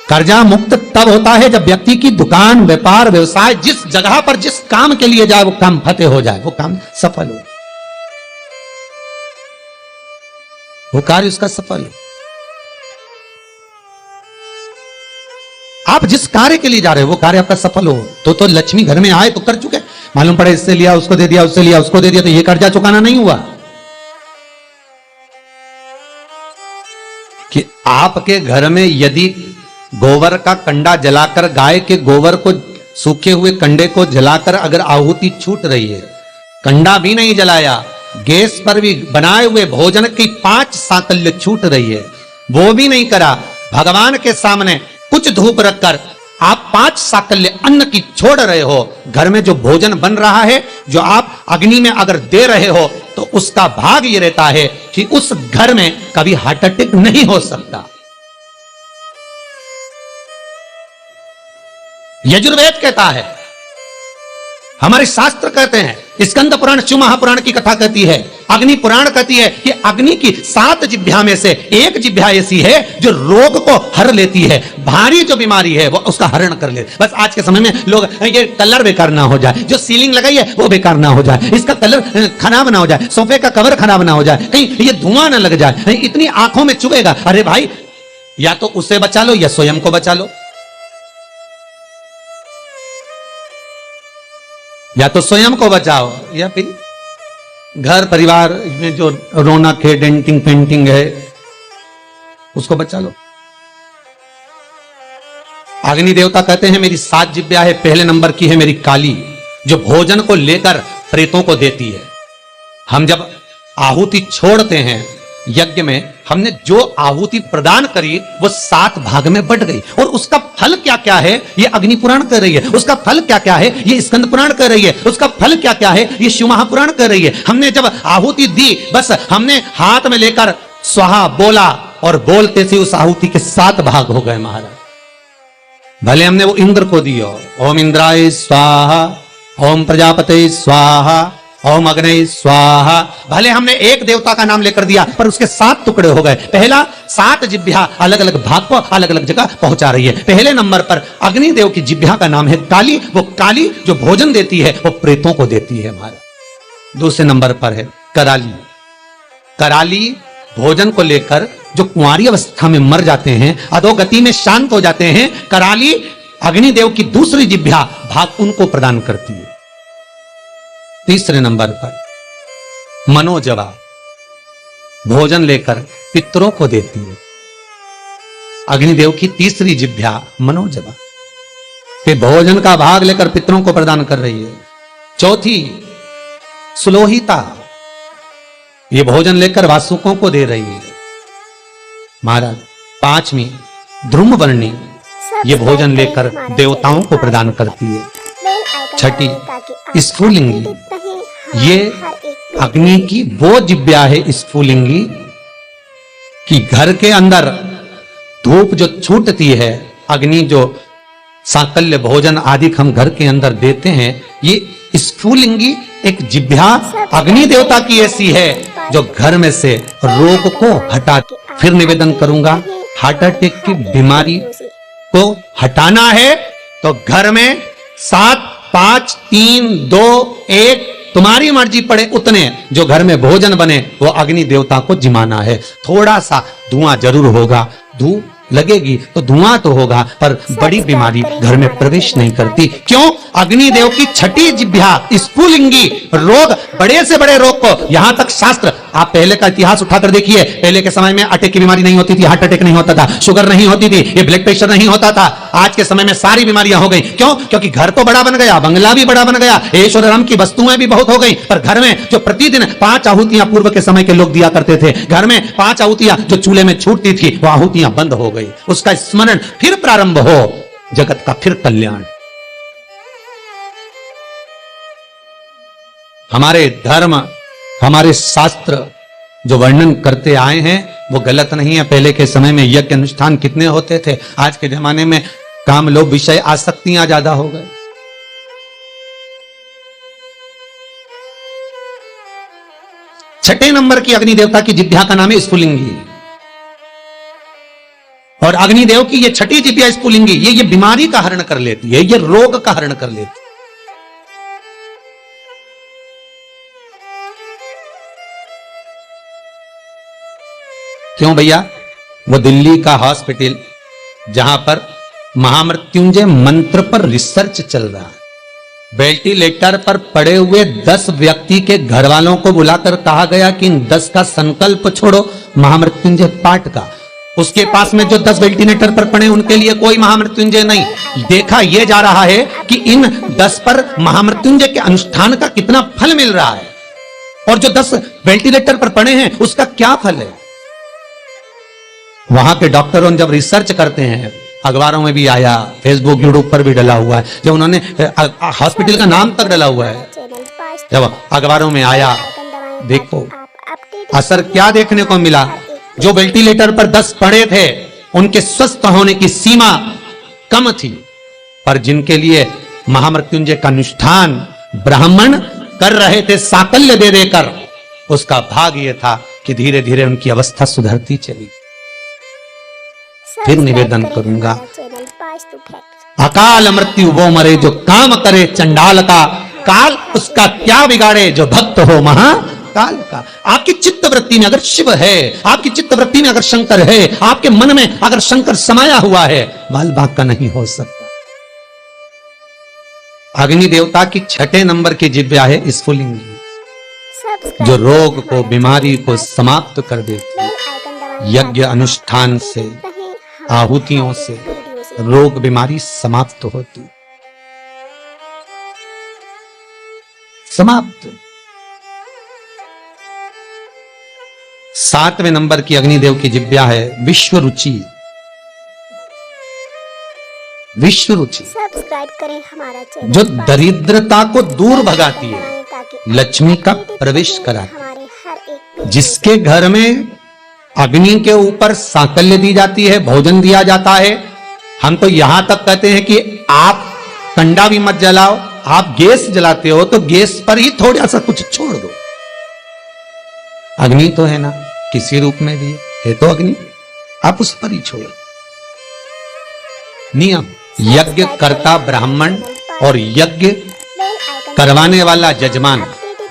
कर्जा मुक्त तब होता है जब व्यक्ति की दुकान, व्यापार, व्यवसाय, जिस जगह पर जिस काम के लिए जाए वो काम फतेह हो जाए, वो काम सफल हो, वो कार्य उसका सफल हो। आप जिस कार्य के लिए जा रहे हो वो कार्य आपका सफल हो, तो लक्ष्मी घर में आए तो कर चुके, मालूम पड़े इससे लिया उसको दे दिया, उससे लिया उसको दे दिया, तो ये कर्जा चुकाना नहीं हुआ। कि आपके घर में यदि गोबर का कंडा जलाकर, गाय के गोबर को, सूखे हुए कंडे को जलाकर अगर आहुति छूट रही है, कंडा भी नहीं जलाया, गैस पर भी बनाए हुए भोजन की 5 साकल्य छूट रही है, वो भी नहीं करा, भगवान के सामने कुछ धूप रखकर आप 5 साकल्य अन्न की छोड़ रहे हो, घर में जो भोजन बन रहा है, जो आप अग्नि में अगर दे रहे हो, तो उसका भाग ये रहता है कि उस घर में कभी हार्ट अटैक नहीं हो सकता। यजुर्वेद कहता है, हमारे शास्त्र कहते हैं, स्कंद पुराण, शिव महापुराण की कथा कहती है, अग्नि पुराण कहती है कि अग्नि की 7 जिह्वा में से एक जिह्वा ऐसी है जो रोग को हर लेती है, भारी जो बीमारी है वो उसका हरण कर ले। बस आज के समय में लोग ये कलर बेकार ना हो जाए, जो सीलिंग लगाई है वो बेकार ना हो जाए, इसका कलर खराब ना हो जाए, सोफे का कवर खराब ना हो जाए, कहीं ये धुआं ना लग जाए, इतनी आंखों में चुभेगा। अरे भाई, या तो उससे बचा लो या स्वयं को बचा लो, या तो स्वयं को बचाओ या फिर घर परिवार में जो रौनक है, डेंटिंग पेंटिंग है, उसको बचा लो। अग्नि देवता कहते हैं मेरी 7 जिह्वा है, पहले नंबर की है मेरी काली, जो भोजन को लेकर प्रेतों को देती है। हम जब आहुति छोड़ते हैं यज्ञ में, हमने जो आहुति प्रदान करी वो 7 भाग में बट गई, और उसका फल क्या क्या है ये अग्नि पुराण कह रही है, उसका फल क्या क्या है ये स्कंद पुराण कह रही है, उसका फल क्या क्या है ये शिव महापुराण कह रही है। हमने जब आहुति दी, बस हमने हाथ में लेकर स्वाहा बोला, और बोलते से उस आहुति के 7 भाग हो गए महाराज। भले हमने वो इंद्र को दियो, ओम इंद्राय स्वाहा, ओम प्रजापते स्वाहा, ओम अग्नि स्वाहा, भले हमने एक देवता का नाम लेकर दिया पर उसके 7 टुकड़े हो गए। पहला 7 जिह्वा अलग अलग भाग को अलग अलग जगह पहुंचा रही है। पहले नंबर पर अग्निदेव की जिह्वा का नाम है काली, वो काली जो भोजन देती है वो प्रेतों को देती है हमारा। दूसरे नंबर पर है कराली, कराली भोजन को लेकर जो कुंवारी अवस्था में मर जाते हैं, अधोगति में शांत हो जाते हैं, कराली अग्निदेव की दूसरी जिह्वा भाग उनको प्रदान करती है। तीसरे नंबर पर मनोजवा भोजन लेकर पितरों को देती है, अग्निदेव की तीसरी जिह्वा मनोजवा के भोजन का भाग लेकर पितरों को प्रदान कर रही है। चौथी सुलोहिता, ये भोजन लेकर वासुकों को दे रही है महाराज। 5वीं ध्रुमवर्णी, ये भोजन लेकर देवताओं को प्रदान करती है। 6ठी स्फुलिंगी, ये अग्नि की वो जिह्वा है स्फुलिंगी कि घर के अंदर धूप जो छूटती है, अग्नि जो साकल्य भोजन आदि हम घर के अंदर देते हैं, ये स्फुलिंगी एक जिह्वा अग्नि देवता की ऐसी है जो घर में से रोग को हटा। फिर निवेदन करूंगा, हार्ट अटैक की बीमारी को हटाना है तो घर में 7, 5, 3, 2, 1 तुम्हारी मर्जी पड़े उतने जो घर में भोजन बने वो अग्नि देवता को जिमाना है। थोड़ा सा धुआं जरूर होगा, धूप लगेगी तो धुआं तो होगा, पर बड़ी बीमारी घर में प्रवेश नहीं करती। क्यों? अग्निदेव की 6ठी जिह्वा स्फुलिंगी रोग, बड़े से बड़े रोग को, यहां तक शास्त्र, आप पहले का इतिहास उठाकर देखिए, पहले के समय में अटैक की बीमारी नहीं होती थी, हार्ट अटैक नहीं होता था, शुगर नहीं होती थी, ये ब्लड प्रेशर नहीं होता था। आज के समय में सारी बीमारियां हो गई। क्यों? क्योंकि घर तो बड़ा बन गया, बंगला भी बड़ा बन गया, ऐश्वर्य राम की वस्तुएं भी बहुत हो गई, पर घर में जो प्रतिदिन 5 आहुतियां पूर्व के समय के लोग दिया करते थे, घर में 5 आहुतियां जो चूल्हे में छूटती थी वो आहुतियां बंद हो गई। उसका स्मरण फिर प्रारंभ हो, जगत का फिर कल्याण। हमारे धर्म, हमारे शास्त्र जो वर्णन करते आए हैं वो गलत नहीं है। पहले के समय में यज्ञ अनुष्ठान कितने होते थे, आज के जमाने में काम, लोभ, विषय, आसक्तियां ज्यादा हो गए। छठे नंबर की अग्नि देवता की जिह्वा का नाम है स्फुलिंगी, और अग्निदेव की ये छठी जिब्या स्फुलिंगी ये बीमारी का हरण कर लेती है, ये रोग का हरण कर लेती है। क्यों भैया? वो दिल्ली का हॉस्पिटल जहां पर महामृत्युंजय मंत्र पर रिसर्च चल रहा है, वेंटिलेटर पर पड़े हुए 10 व्यक्ति के घर वालों को बुलाकर कहा गया कि इन 10 का संकल्प छोड़ो महामृत्युंजय पाठ का। उसके पास में जो 10 वेंटिलेटर पर पड़े उनके लिए कोई महामृत्युंजय नहीं। देखा यह जा रहा है कि इन 10 पर महामृत्युंजय के अनुष्ठान का कितना फल मिल रहा है, और जो 10 वेंटिलेटर पर पड़े हैं उसका क्या फल है। वहां के डॉक्टरों जब रिसर्च करते हैं, अखबारों में भी आया, फेसबुक यूट्यूब पर भी डला हुआ है, जब उन्होंने हॉस्पिटल का नाम तक डला हुआ है, जब अखबारों में आया, देखो असर क्या देखने को मिला। जो वेंटिलेटर पर 10 पड़े थे उनके स्वस्थ होने की सीमा कम थी, पर जिनके लिए महामृत्युंजय का अनुष्ठान ब्राह्मण कर रहे थे साकल्य दे देकर, उसका भाग यह था कि धीरे धीरे उनकी अवस्था सुधरती चली। फिर निवेदन करूंगा, अकाल मृत्यु वो मरे जो काम करे चंडाल का, काल उसका क्या बिगाड़े जो भक्त हो महाकाल का। आपकी चित्त वृत्ति में अगर शिव है, आपकी चित्त वृत्ति में अगर शंकर है, आपके मन में अगर शंकर समाया हुआ है, बाल बाग का नहीं हो सकता। अग्नि देवता की 6 नंबर की जिब्या है स्फुलिंगी, जो रोग को बीमारी को समाप्त कर देती है। यज्ञ अनुष्ठान से, आहुतियों से रोग बीमारी समाप्त होती, समाप्त। 7वें नंबर की अग्निदेव की जिब्या है विश्व रुचि। विश्व रुचि सब्सक्राइब करें हमारा चैनल, जो दरिद्रता को दूर भगाती है, लक्ष्मी का प्रवेश कराती है। जिसके घर में अग्नि के ऊपर सांकल्य दी जाती है, भोजन दिया जाता है, हम तो यहां तक कहते हैं कि आप कंडा भी मत जलाओ, आप गैस जलाते हो तो गैस पर ही थोड़ा सा कुछ छोड़ दो। अग्नि तो है ना, किसी रूप में भी है तो अग्नि, आप उस पर ही छोड़ो। नियम, यज्ञ करता ब्राह्मण और यज्ञ करवाने वाला यजमान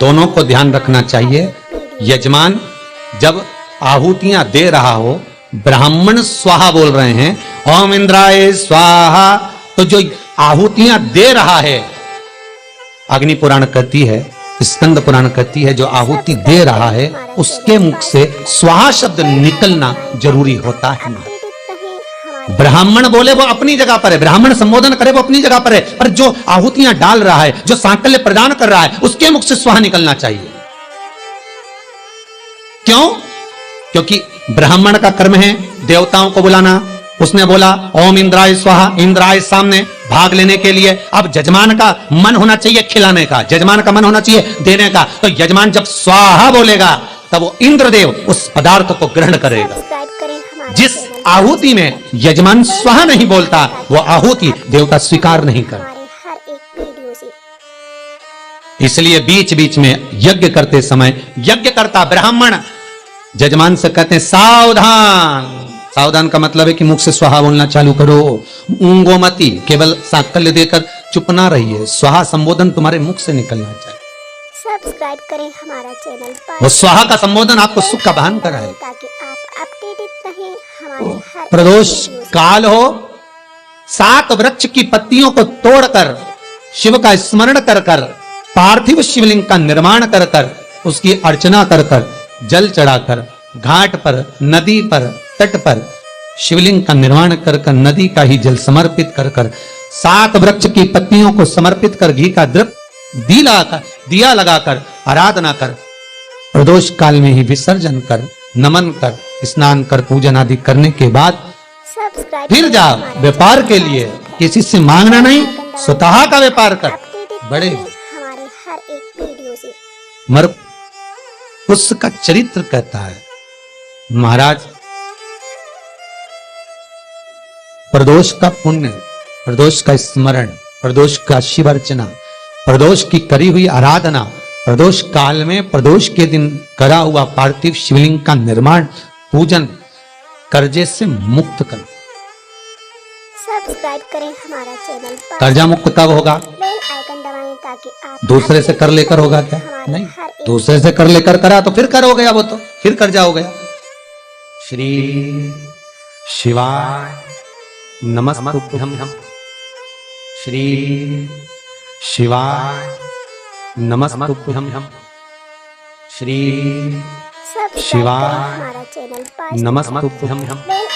दोनों को ध्यान रखना चाहिए। यजमान जब आहुतियां दे रहा हो, ब्राह्मण स्वाहा बोल रहे हैं, ओम इंद्राय स्वाहा, तो जो आहुतियां दे रहा है, अग्नि पुराण कहती है, स्कंद पुराण कहती है, जो आहुति दे रहा है उसके मुख से स्वाहा शब्द निकलना जरूरी होता है। ब्राह्मण बोले वो अपनी जगह पर है, ब्राह्मण संबोधन करे वो अपनी जगह पर है, पर जो आहुतियां डाल रहा है, जो सांकल्य प्रदान कर रहा है, उसके मुख से स्वाहा निकलना चाहिए। क्यों? क्योंकि ब्राह्मण का कर्म है देवताओं को बुलाना। उसने बोला ओम इंद्राय स्वाहा, इंद्राय सामने भाग लेने के लिए। अब यजमान का मन होना चाहिए खिलाने का, यजमान का मन होना चाहिए देने का। तो यजमान जब स्वाहा बोलेगा तब वो इंद्रदेव उस पदार्थ को ग्रहण करेगा। जिस आहुति में यजमान स्वाहा नहीं बोलता, वो आहुति देवता स्वीकार नहीं करता। इसलिए बीच बीच में यज्ञ करते समय यज्ञ करता ब्राह्मण यजमान से कहते हैं सावधान। सावधान का मतलब है कि मुख से स्वाहा बोलना चालू करो, ऊंगोमती, केवल सांकल्य देकर चुप ना रहिए, स्वाहा संबोधन तुम्हारे मुख से निकलना चाहिए। सब्सक्राइब करें हमारा चैनल, वो स्वाहा का संबोधन आपको सुख का बहन कराए, ताकि आप अपडेटेड रहें हमारे हर प्रदोष काल हो। 7 वृक्ष की पत्तियों को तोड़कर शिव का स्मरण कर कर, पार्थिव शिवलिंग का निर्माण कर कर, उसकी अर्चना कर कर, जल चढ़ाकर, घाट पर, नदी पर, तट पर शिवलिंग का निर्माण कर कर, नदी का ही जल समर्पित कर कर, 7 वृक्ष की पत्तियों को समर्पित कर, घी का द्रव्य दिया लगाकर आराधना कर, प्रदोष काल में ही विसर्जन कर, नमन कर, स्नान कर, पूजन आदि करने के बाद फिर जाओ व्यापार के लिए। किसी से मांगना नहीं, स्वतः का व्यापार कर। बड़े हमारे हर एक वीडियो से मर उसका चरित्र कहता है, महाराज प्रदोष का पुण्य, प्रदोष का स्मरण, प्रदोष का शिव अर्चना, प्रदोष की करी हुई आराधना, प्रदोष काल में प्रदोष के दिन करा हुआ पार्थिव शिवलिंग का निर्माण, पूजन कर्जे से मुक्त कर। सब्सक्राइब करें हमारा चैनल, कर्जा मुक्त कब होगा? बेल आइकन दबाएं ताकि आप दूसरे से कर लेकर होगा क्या? हमारे नहीं, हर एक दूसरे से कर लेकर करा तो फिर कर हो गया, वो तो फिर कर्जा हो गया। श्री शिवाय नमस्तुभ्यं। श्री शिवाय नमस्तुभ्यं। श्री सब्सक्राइब शिवाय करें हमारा चैनल, नमस्तुभ्यं। बेल